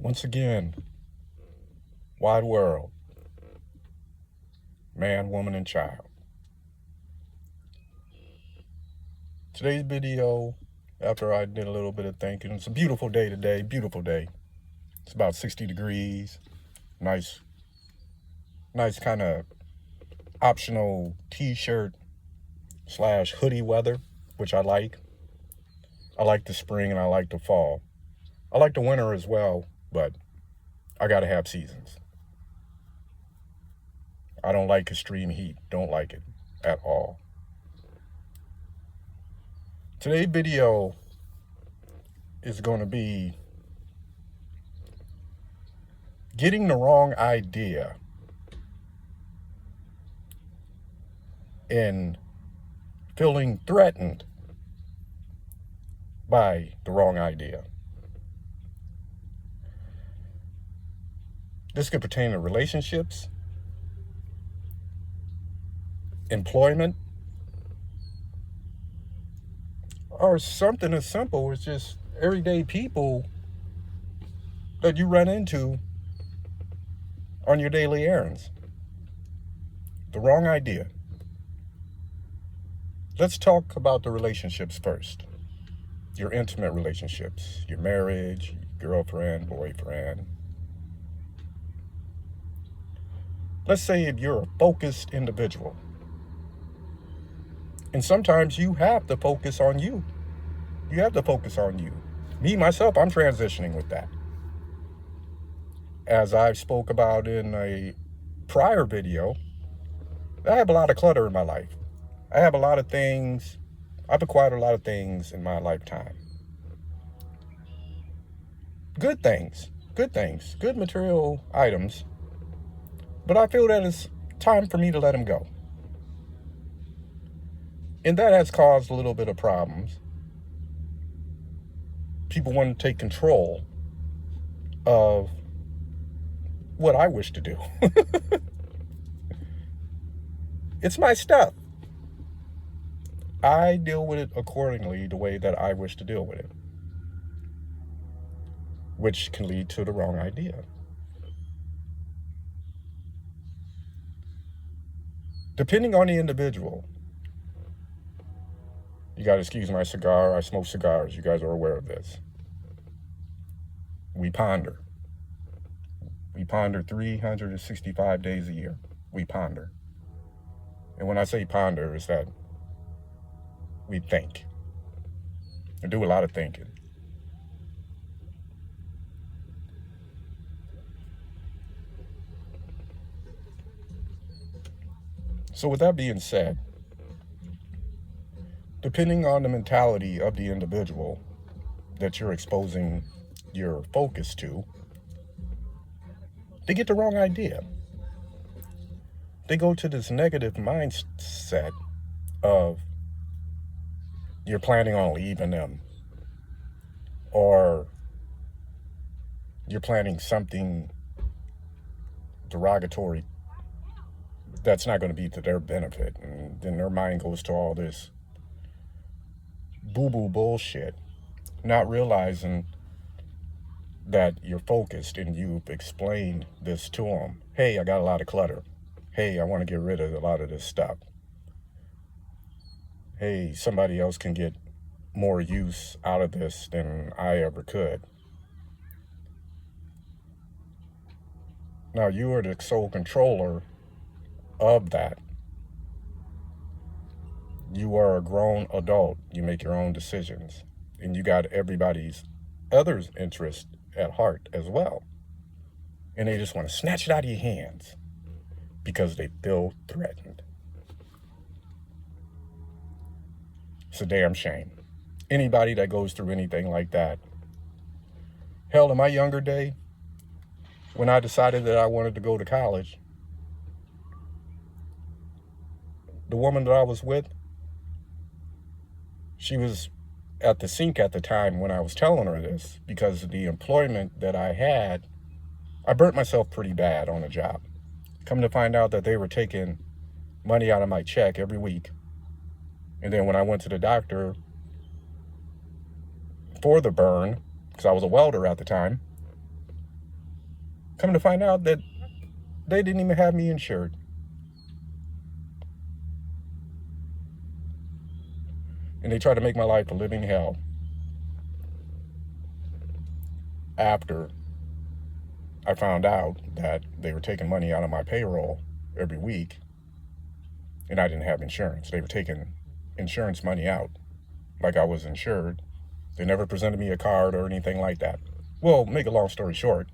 Once again, wide world, man, woman, and child. Today's video, after I did a little bit of thinking, it's a beautiful day today, beautiful day. It's about 60 degrees, nice kind of optional t-shirt / hoodie weather, which I like. I like the spring and I like the fall. I like the winter as well, but I gotta have seasons. I don't like extreme heat, don't like it at all. Today's video is going to be getting the wrong idea and feeling threatened by the wrong idea. This could pertain to relationships, employment, or something as simple as just everyday people that you run into on your daily errands. The wrong idea. Let's talk about the relationships first. Your intimate relationships, your marriage, girlfriend, boyfriend. Let's say if you're a focused individual, and sometimes you have to focus on you. You have to focus on you. Me, myself, I'm transitioning with that. As I spoke about in a prior video, I have a lot of clutter in my life. I have a lot of things. I've acquired a lot of things in my lifetime. Good things, good material items. But I feel that it's time for me to let them go. And that has caused a little bit of problems. People want to take control of what I wish to do. It's my stuff. I deal with it accordingly the way that I wish to deal with it, which can lead to the wrong idea. Depending on the individual, you got to excuse my cigar. I smoke cigars. You guys are aware of this. We ponder. We ponder 365 days a year. We ponder. And when I say ponder, it's that we think. We do a lot of thinking. So with that being said, depending on the mentality of the individual that you're exposing your focus to, they get the wrong idea. They go to this negative mindset of you're planning on leaving them, or you're planning something derogatory that's not going to be to their benefit. And then their mind goes to all this boo-boo bullshit, not realizing that you're focused and you've explained this to them. Hey, I got a lot of clutter. Hey, I want to get rid of a lot of this stuff. Hey, somebody else can get more use out of this than I ever could. Now, you are the sole controller of that. You are a grown adult. You make your own decisions. And you got everybody's other's interest at heart as well. And they just want to snatch it out of your hands because they feel threatened. It's a damn shame. Anybody that goes through anything like that. Hell, in my younger day, when I decided that I wanted to go to college, the woman that I was with, she was at the sink at the time when I was telling her this, because of the employment that I had. I burnt myself pretty bad on a job. Come to find out that they were taking money out of my check every week. And then when I went to the doctor for the burn, because I was a welder at the time, Come to find out that they didn't even have me insured. And they tried to make my life a living hell after I found out that they were taking money out of my payroll every week and I didn't have insurance. They were taking insurance money out like I was insured. They never presented me a card or anything like that. Well, make a long story short,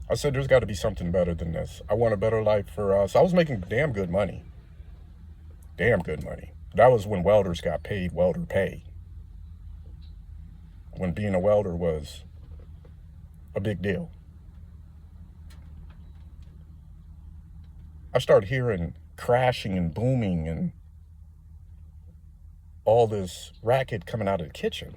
I said there's got to be something better than this. I want a better life for us. I was making damn good money. Damn good money. That was when welders got paid welder pay. When being a welder was a big deal. I started hearing crashing and booming and all this racket coming out of the kitchen.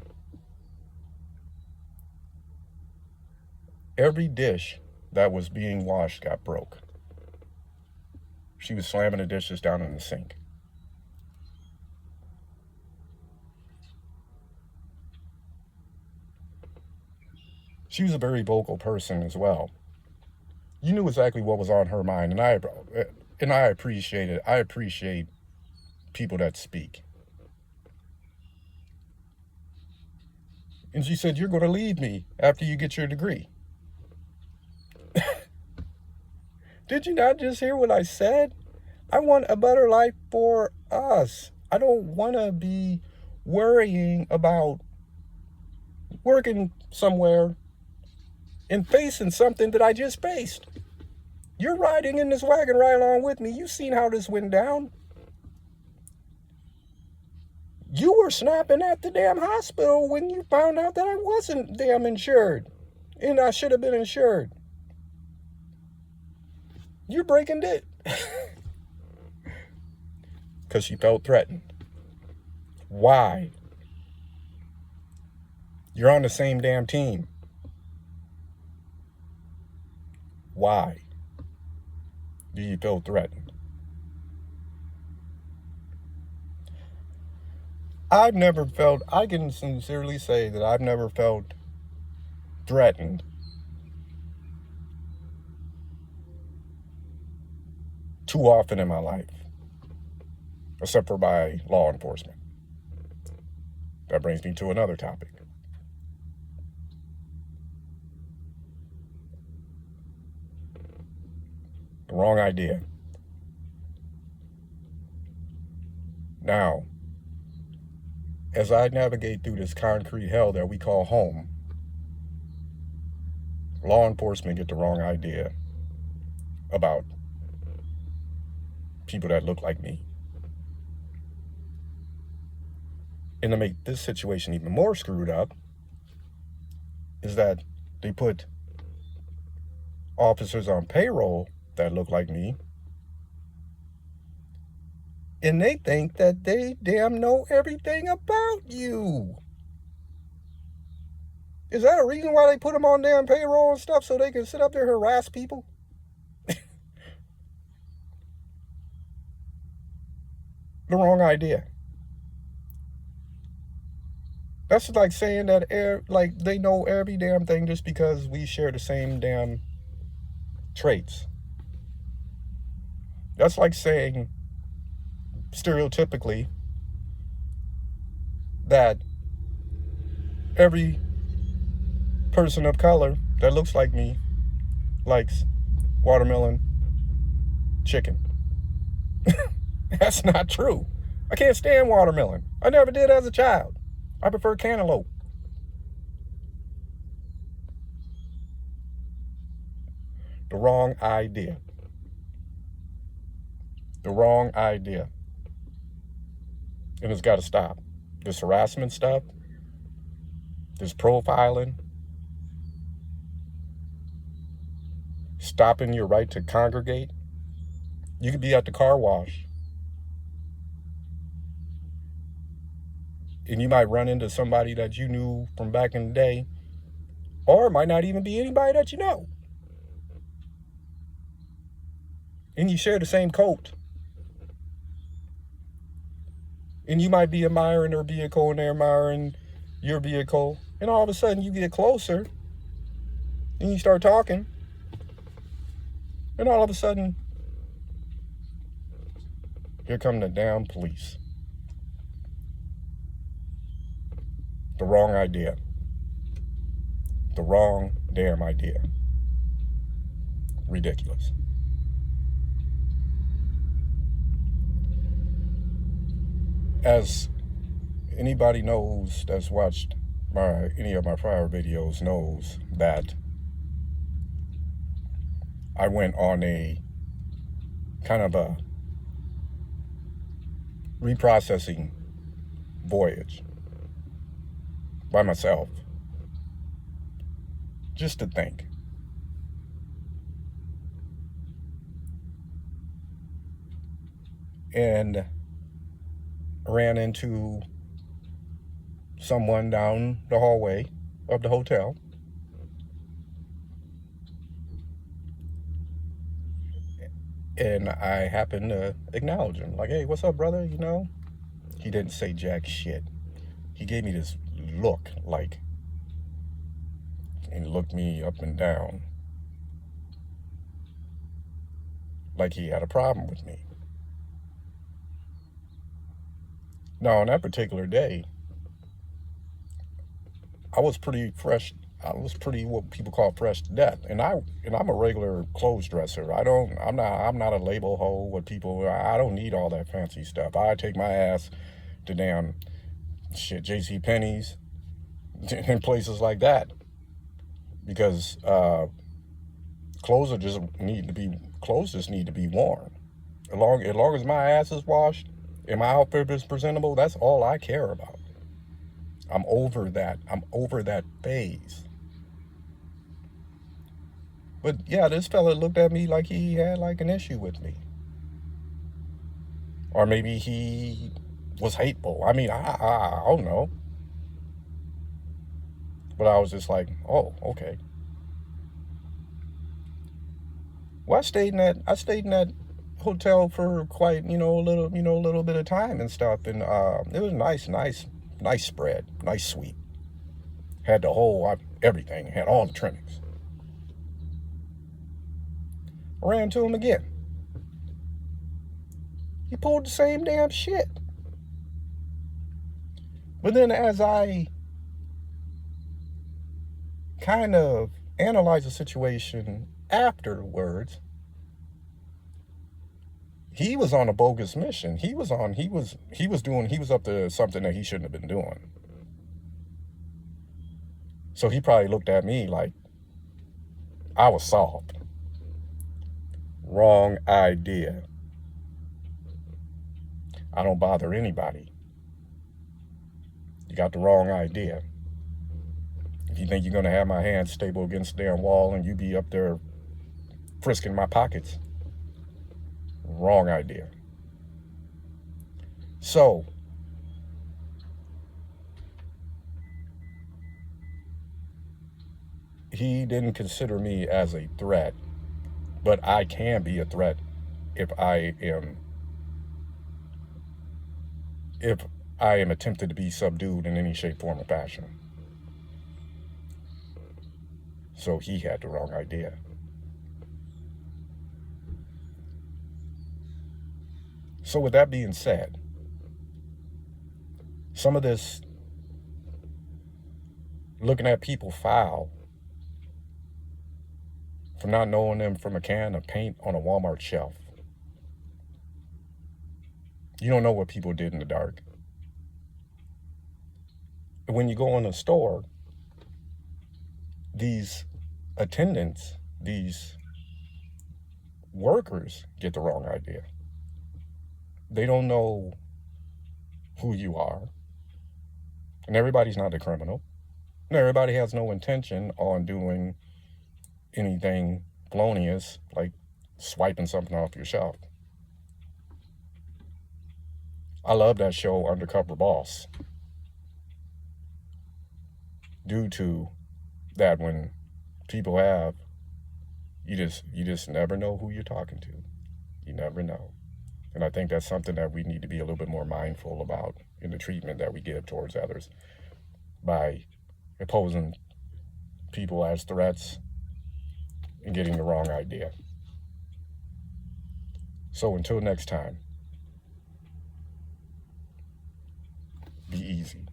Every dish that was being washed got broke. She was slamming the dishes down in the sink. She was a very vocal person as well. You knew exactly what was on her mind, and I appreciate it. I appreciate people that speak. And she said, "You're going to leave me after you get your degree." Did you not just hear what I said? I want a better life for us. I don't want to be worrying about working somewhere and facing something that I just faced. You're riding in this wagon right along with me. You've seen how this went down. You were snapping at the damn hospital when you found out that I wasn't damn insured and I should have been insured. You're breaking it. Because she felt threatened. Why? You're on the same damn team. Why do you feel threatened? I can sincerely say that I've never felt threatened too often in my life, except for by law enforcement. That brings me to another topic. The wrong idea. Now, as I navigate through this concrete hell that we call home, law enforcement get the wrong idea about people that look like me. And to make this situation even more screwed up is that they put officers on payroll that look like me, and they think that they damn know everything about you. Is that a reason why they put them on damn payroll and stuff, so they can sit up there and harass people? The wrong idea. That's like saying that they know every damn thing just because we share the same damn traits. That's like saying, stereotypically, that every person of color that looks like me likes watermelon chicken. That's not true. I can't stand watermelon. I never did as a child. I prefer cantaloupe. The wrong idea. The wrong idea. And it's got to stop. This harassment stuff, this profiling, stopping your right to congregate. You could be at the car wash and you might run into somebody that you knew from back in the day, or it might not even be anybody that you know. And you share the same coat. And you might be admiring their vehicle and they're admiring your vehicle. And all of a sudden you get closer Then you start talking, and all of a sudden, here come the damn police. The wrong idea. The wrong damn idea. Ridiculous. As anybody knows that's watched any of my prior videos knows that I went on a kind of a reprocessing voyage by myself, just to think. And ran into someone down the hallway of the hotel. And I happened to acknowledge him. Like, hey, what's up, brother? You know? He didn't say jack shit. He gave me this look, like, and looked me up and down, like he had a problem with me. Now, on that particular day, I was pretty fresh. I was pretty what people call fresh to death, and I'm a regular clothes dresser. I'm not a label hoe with people. I don't need all that fancy stuff. I take my ass to damn shit, J.C. Penney's and places like that, because clothes just need to be worn. As long as my ass is washed and my outfit is presentable, that's all I care about. I'm over that. I'm over that phase. But yeah, this fella looked at me like he had like an issue with me. Or maybe he was hateful. I mean, I don't know. But I was just like, oh, okay. Well, I stayed in that hotel for quite, a little bit of time and stuff. And it was nice spread, nice suite. Had the whole, everything, had all the trimmings. I ran into him again. He pulled the same damn shit. But then as I kind of analyzed the situation afterwards, he was on a bogus mission. He was up to something that he shouldn't have been doing. So he probably looked at me like I was soft. Wrong idea. I don't bother anybody. You got the wrong idea. If you think you're going to have my hands stable against the damn wall and you be up there frisking my pockets, wrong idea. So, he didn't consider me as a threat, but I can be a threat if I am attempted to be subdued in any shape, form, or fashion. So he had the wrong idea. So with that being said, some of this looking at people foul for not knowing them from a can of paint on a Walmart shelf. You don't know what people did in the dark. When you go in a store, these attendants, these workers get the wrong idea. They don't know who you are. And everybody's not a criminal. And everybody has no intention on doing anything felonious like swiping something off your shelf. I love that show, Undercover Boss. Due to that, when people have, you just never know who you're talking to. You never know. And I think that's something that we need to be a little bit more mindful about in the treatment that we give towards others by opposing people as threats and getting the wrong idea. So until next time, be easy.